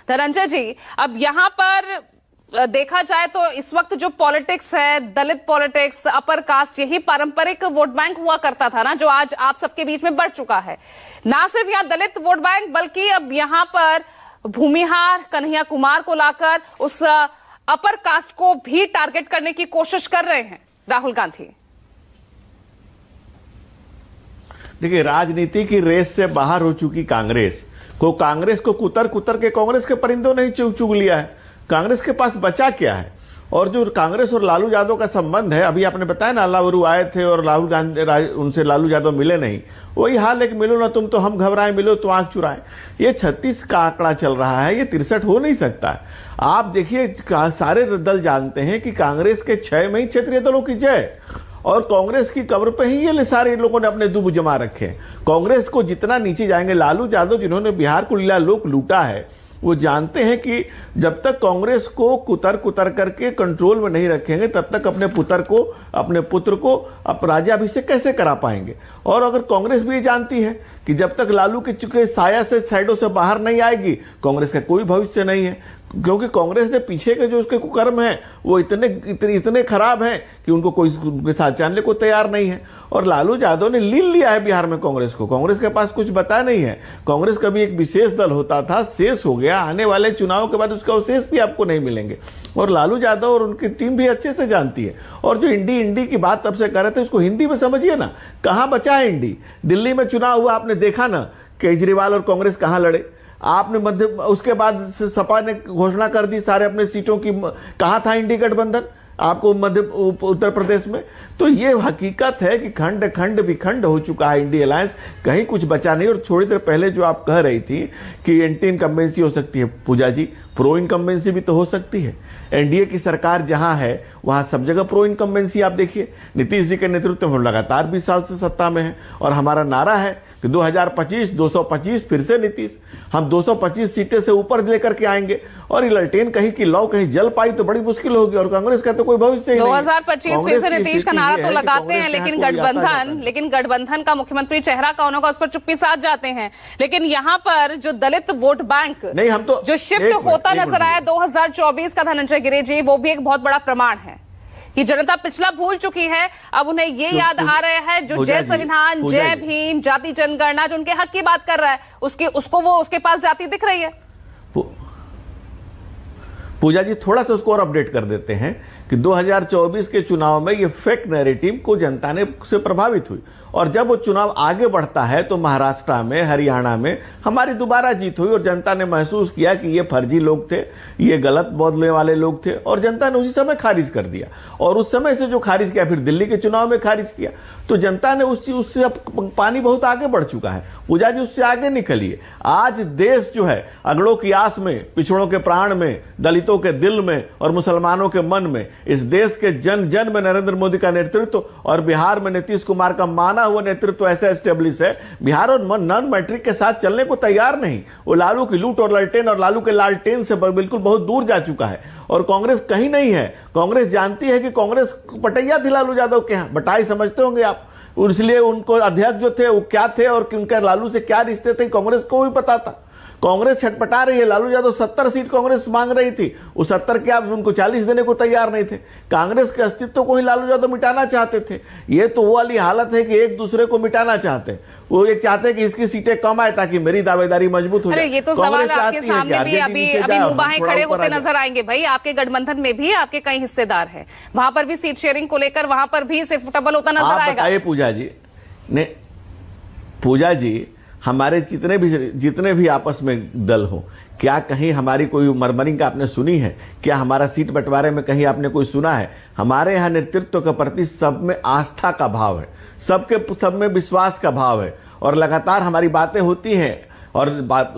धनंजय जी, अब यहां पर देखा जाए तो इस वक्त जो पॉलिटिक्स है, दलित पॉलिटिक्स, अपर कास्ट, यही पारंपरिक वोट बैंक हुआ करता था ना, जो आज आप सबके बीच में बढ़ चुका है। ना सिर्फ यहाँ दलित वोट बैंक, बल्कि अब यहां पर भूमिहार कन्हैया कुमार को लाकर उस अपर कास्ट को भी टारगेट करने की कोशिश कर रहे हैं राहुल गांधी। देखिए, राजनीति की रेस से बाहर हो चुकी कांग्रेस को कुतर कुतर के कांग्रेस के परिंदों ने चुग लिया है। कांग्रेस के पास बचा क्या है? और जो कांग्रेस और लालू यादव का संबंध है, अभी आपने बताया ना, अल्लाह आए थे और राहुल गांधी उनसे लालू यादव मिले नहीं। वही हाल है कि मिलो ना तुम तो हम घबराएं, मिलो तो आंख चुराएं। ये 36 का आंकड़ा चल रहा है, ये 63 हो नहीं सकता है। आप देखिए, सारे दल जानते हैं कि कांग्रेस के 6 में ही क्षेत्रीय दलों की जय, और कांग्रेस की कब्र पे ही ये सारे लोगों ने अपने दुब जमा रखे हैं। कांग्रेस को जितना नीचे जाएंगे, लालू यादव जिन्होंने बिहार को लीला लोक लूटा है, वो जानते हैं कि जब तक कांग्रेस को कुतर कुतर करके कंट्रोल में नहीं रखेंगे, तब तक अपने पुत्र को राज्याभिषेक कैसे करा पाएंगे। और अगर कांग्रेस भी जानती है कि जब तक लालू के चुके साया से साइडों से बाहर नहीं आएगी, कांग्रेस का कोई भविष्य नहीं है। क्योंकि कांग्रेस ने पीछे के जो उसके कुकर्म हैं वो इतने खराब हैं कि उनको कोई उनके साथ जानने को तैयार नहीं है। और लालू यादव ने लील लिया है बिहार में कांग्रेस को। कांग्रेस के पास कुछ बता नहीं है। कांग्रेस कभी एक विशेष दल होता था, शेष हो गया। आने वाले चुनाव के बाद उसका शेष भी आपको नहीं मिलेंगे, और लालू यादव और उनकी टीम भी अच्छे से जानती है। और जो इंडी की बात तब से कर रहे थे, उसको हिंदी में समझिए ना, कहां बचा है इंडी। दिल्ली में चुनाव हुआ, आपने देखा ना, केजरीवाल और कांग्रेस कहां लड़े। आपने उसके बाद सपा ने घोषणा कर दी सारे अपने सीटों की, कहां था इंडी गठबंधन आपको उत्तर प्रदेश में। तो ये हकीकत है कि खंड खंड विखंड हो चुका है इंडी अलायंस, कहीं कुछ बचा नहीं। और थोड़ी देर पहले जो आप कह रही थी कि एंटी इनकम्बेंसी हो सकती है, पूजा जी, प्रो इनकम्बेंसी भी तो हो सकती है। एनडीए की सरकार जहां है वहां सब जगह प्रो इनकम्बेंसी। आप देखिए, नीतीश जी के नेतृत्व में लगातार 20 साल से सत्ता में है, और हमारा नारा है कि 2025 225 फिर से नीतीश। हम 225 सीटें से ऊपर लेकर के आएंगे, और ये ललटेन कहीं की लौ कहीं जल पाई तो बड़ी मुश्किल होगी, और कांग्रेस का तो कोई भविष्य ही नहीं। 2025 फिर से नीतीश का नारा तो लगाते हैं, लेकिन गठबंधन का मुख्यमंत्री चेहरा कौन होगा उस पर चुप्पी साध जाते हैं। लेकिन यहाँ पर जो दलित वोट बैंक नहीं, हम तो जो शिफ्ट होता नजर आया 2024 का, धनंजय गिरि जी, वो भी एक बहुत बड़ा प्रमाण है कि जनता पिछला भूल चुकी है। अब उन्हें ये याद आ रहा है, जो जय संविधान, जय भीम, जाति जनगणना, जो उनके हक की बात कर रहा है, उसको वो उसके पास जाति दिख रही है। पूजा जी, थोड़ा सा उसको और अपडेट कर देते हैं कि 2024 के चुनाव में ये फेक नैरेटिव को जनता ने से प्रभावित हुई, और जब वो चुनाव आगे बढ़ता है तो महाराष्ट्र में, हरियाणा में हमारी दोबारा जीत हुई, और जनता ने महसूस किया कि ये फर्जी लोग थे, ये गलत बोलने वाले लोग थे, और जनता ने उसी समय खारिज कर दिया। और उस समय से जो खारिज किया, फिर दिल्ली के चुनाव में खारिज किया, तो जनता ने उससे पानी बहुत आगे बढ़ चुका है। पूजा जी, उससे आगे निकलिए। आज देश जो है अगड़ों की आस में, पिछड़ों के प्राण में, दलितों के दिल में और मुसलमानों के मन में, इस देश के जन जन में नरेंद्र मोदी का नेतृत्व, और बिहार में नीतीश कुमार का माना हुआ नेतृत्व ऐसा एस्टेब्लिश है। बिहार और नॉन मैट्रिक के साथ चलने को तैयार नहीं। वो लालू की लूट और ललटेन और लालू के लालटेन से बिल्कुल बहुत दूर जा चुका है, और कांग्रेस कहीं नहीं है। कांग्रेस जानती है कि कांग्रेस पटैया थी लालू यादव के यहाँ, बटाई समझते होंगे आप, इसलिए उनको अध्यक्ष जो थे वो क्या थे और उनके लालू से क्या रिश्ते थे, कांग्रेस को भी पता था। कांग्रेस छटपटा रही है। लालू यादव 70 सीट कांग्रेस मांग रही थी, वो 70 के आप उनको 40 देने को तैयार नहीं थे। कांग्रेस के अस्तित्व को ही लालू यादव मिटाना चाहते थे। ये तो वो वाली हालत है कि एक दूसरे को मिटाना चाहते हैं। वो ये चाहते हैं कि इसकी सीटें कम आए ताकि मेरी दावेदारी मजबूत हो जाए। ये तो सवाल आपके सामने भी अभी मुंह बाहें खड़े होते नजर आएंगे। भाई, आपके गठबंधन में भी आपके कई हिस्सेदार हैं, वहां पर भी सीट शेयरिंग को लेकर वहां पर भी सिर्फ डबल होता नजर आएगा। पूजा जी, हमारे जितने भी आपस में दल हो, क्या कहीं हमारी कोई मरमरिंग का आपने सुनी है? क्या हमारा सीट बंटवारे में कहीं आपने कोई सुना है? हमारे यहाँ नेतृत्व के प्रति सब में आस्था का भाव है, सब में विश्वास का भाव है, और लगातार हमारी बातें होती हैं और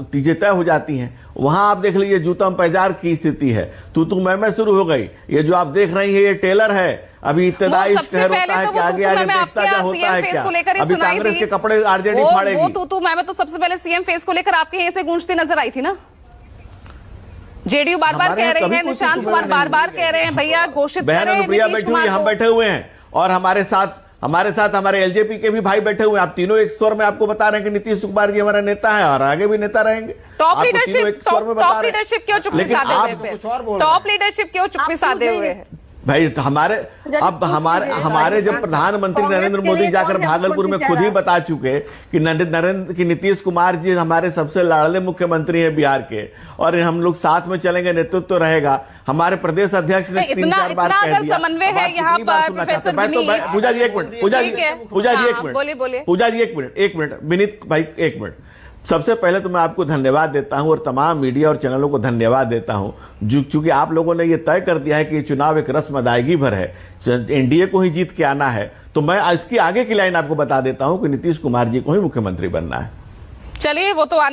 चीजें तय हो जाती हैं। वहां आप देख लीजिए, जूतम पैजार की स्थिति है, तू मैं शुरू हो गई। ये जो आप देख रही है, ये टेलर है। अभी इब्तदाई शहर होता है कि आगे आगे देखता क्या होता है क्या। अभी कांग्रेस के कपड़े आरजेडी फाड़ेगी। वो मैं तो सबसे पहले सीएम फेस को लेकर आपके यहाँ से गूंजती नजर आई थी ना। जेडीयू बार बार कह रही है, निशांत कुमार बार बार कह रहे हैं, भैया घोषित करें। हम बैठे हुए हैं, और हमारे साथ हमारे साथ हमारे एलजेपी के भी भाई बैठे हुए हैं। आप तीनों एक स्वर में आपको बता रहे हैं कि नीतीश कुमार जी हमारा नेता है और आगे भी नेता रहेंगे। टॉप आपको तीनों एक स्वर में बता रहे हैं। लीडरशिप क्यों चुप्पी लेकिन साधे आप हुए कुछ और बोल हैं? रहे हैं। टॉप लीडरशिप क्यों चुप्पी साधे हुए हैं? भाई हमारे हमारे जब प्रधानमंत्री नरेंद्र मोदी जाकर भागलपुर में खुद ही बता चुके कि नीतीश कुमार जी हमारे सबसे लाडले मुख्यमंत्री हैं बिहार के और हम लोग साथ में चलेंगे, नेतृत्व तो रहेगा। हमारे प्रदेश अध्यक्ष ने 3-4 बार कह दिया। अगर समन्वय है यहाँ पर प्रोफेसर विनीत, पूजा जी एक मिनट, पूजा जी एक मिनट, बोलिए। पूजा जी एक मिनट, विनीत भाई एक मिनट। सबसे पहले तो मैं आपको धन्यवाद देता हूं और तमाम मीडिया और चैनलों को धन्यवाद देता हूं चूंकि आप लोगों ने ये तय कर दिया है कि ये चुनाव एक रस्म अदायगी भर है, एनडीए को ही जीत के आना है। तो मैं इसकी आगे की लाइन आपको बता देता हूं कि नीतीश कुमार जी को ही मुख्यमंत्री बनना है। चलिए वो तो